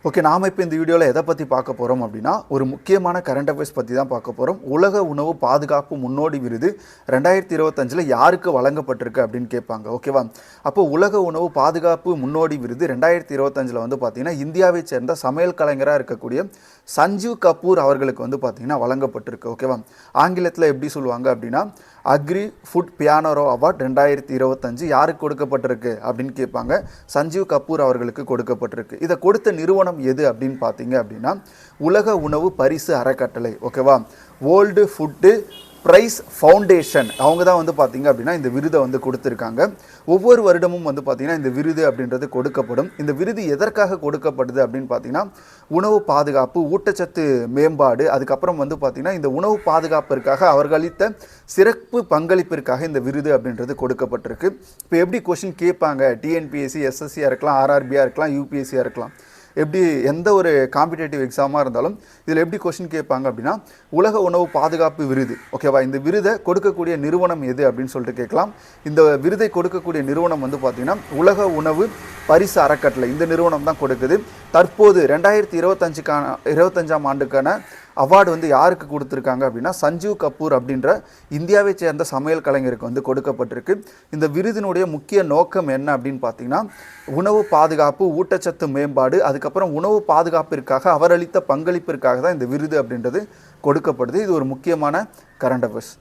Okay, நாம இப்போ இந்த வீடியோவில் எதை பற்றி பார்க்க போகிறோம் அப்படின்னா, ஒரு முக்கியமான கரண்ட் அஃபேர்ஸ் பற்றி தான் பார்க்க போகிறோம். உலக உணவு பாதுகாப்பு முன்னோடி விருது 2025 யாருக்கு வழங்கப்பட்டிருக்கு அப்படின்னு கேட்பாங்க. ஓகேவா? அப்போ உலக உணவு பாதுகாப்பு முன்னோடி விருது 2025 வந்து பார்த்தீங்கன்னா, இந்தியாவை சேர்ந்த சமையல் கலைஞராக இருக்கக்கூடிய சஞ்சீவ் கபூர் அவர்களுக்கு வந்து பார்த்தீங்கன்னா வழங்கப்பட்டிருக்கு. ஓகேவா? ஆங்கிலத்தில் எப்படி சொல்லுவாங்க அப்படின்னா, அக்ரி ஃபுட் பியானரோ அவார்ட் 2025 யாருக்கு கொடுக்கப்பட்டிருக்கு அப்படின்னு கேட்பாங்க. சஞ்சீவ் கபூர் அவர்களுக்கு கொடுக்கப்பட்டிருக்கு. இதை கொடுத்த நிறுவனம் எது அப்படின்னு பார்த்தீங்க அப்படின்னா, உலக உணவு பரிசு அறக்கட்டளை. ஓகேவா? வேர்ல்டு ஃபுட்டு ப்ரைஸ் ஃபவுண்டேஷன் அவங்க தான் வந்து பார்த்தீங்க அப்படின்னா இந்த விருதை வந்து கொடுத்துருக்காங்க. ஒவ்வொரு வருடமும் வந்து பார்த்தீங்கன்னா இந்த விருது அப்படின்றது கொடுக்கப்படும். இந்த விருது எதற்காக கொடுக்கப்படுது அப்படின்னு பார்த்தீங்கன்னா, உணவு பாதுகாப்பு, ஊட்டச்சத்து மேம்பாடு, அதுக்கப்புறம் வந்து பார்த்தீங்கன்னா இந்த உணவு பாதுகாப்பிற்காக அவர்கள் அளித்த சிறப்பு பங்களிப்பிற்காக இந்த விருது அப்படின்றது கொடுக்கப்பட்டிருக்கு. இப்போ எப்படி கொஷின் கேட்பாங்க, டிஎன்பிஎஸ்சி, எஸ்எஸ்சியாக இருக்கலாம், ஆர்ஆர்பியாக இருக்கலாம், யூபிஎஸ்சியாக இருக்கலாம், எப்படி எந்த ஒரு காம்படிட்டிவ் எக்ஸாமாக இருந்தாலும் இதில் எப்படி கொஷின் கேட்பாங்க அப்படின்னா, உலக உணவு பாதுகாப்பு விருது. ஓகேவா? இந்த விருதை கொடுக்கக்கூடிய நிறுவனம் எது அப்படின்னு சொல்லிட்டு கேட்கலாம். இந்த விருதை கொடுக்கக்கூடிய நிறுவனம் வந்து பார்த்தீங்கன்னா உலக உணவு பரிசு அறக்கட்டளை. இந்த நிறுவனம் தான் கொடுக்குது. தற்போது 2025ஆம் ஆண்டுக்கான அவார்டு வந்து யாருக்கு கொடுத்துருக்காங்க அப்படின்னா, சஞ்சீவ் கபூர் அப்படின்ற இந்தியாவை சேர்ந்த சமையல் கலைஞருக்கு வந்து கொடுக்கப்பட்டிருக்கு. இந்த விருதினுடைய முக்கிய நோக்கம் என்ன அப்படின்னு பார்த்தீங்கன்னா, உணவு பாதுகாப்பு, ஊட்டச்சத்து மேம்பாடு, அதுக்கப்புறம் உணவு பாதுகாப்பிற்காக அவர் அளித்த பங்களிப்பிற்காக தான் இந்த விருது அப்படின்றது கொடுக்கப்படுது. இது ஒரு முக்கியமான கரண்ட் அஃபேர்ஸ்.